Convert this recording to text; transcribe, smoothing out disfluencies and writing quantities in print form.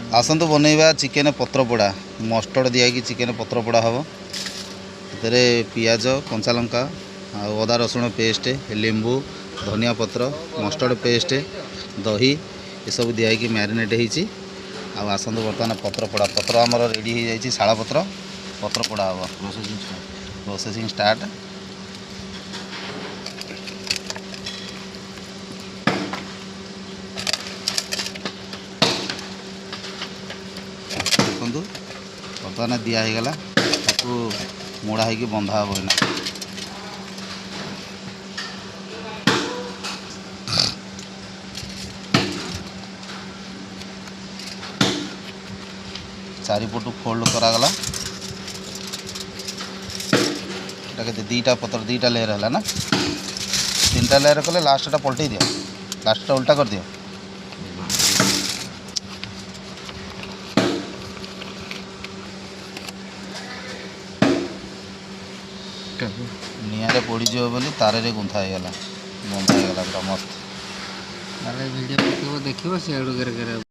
आसतु बनैबा chicken पत्र पोड़ा mustard दिखाई chicken पत्र पोड़ा हम से पियाज कंचा लंका अदा रसुण पेस्ट लेंबू धनिया पत्र मस्टर्ड पेस्ट दही ये सब दिखाई मैरिनेट होती आसतु बर्तमान पत्र पोड़ा पत्र आमर रेडी हो जाए शाला पत्र पत्र पोड़ा हम प्रोसेसिंग स्टार्ट देखु बर्तमान दिगला मोड़ा हो बंधा हम ना चारिपटू फोल्ड करागला के दीटा पत्र दीटा लेयर है ना तीन टा लेयर कले लास्टा पलटै दियो लास्टा उल्टा कर दियो निआरे पड़ीज बोली तारे गुंथा गला बंधा गला पूरा मस्त वीडियो देखिए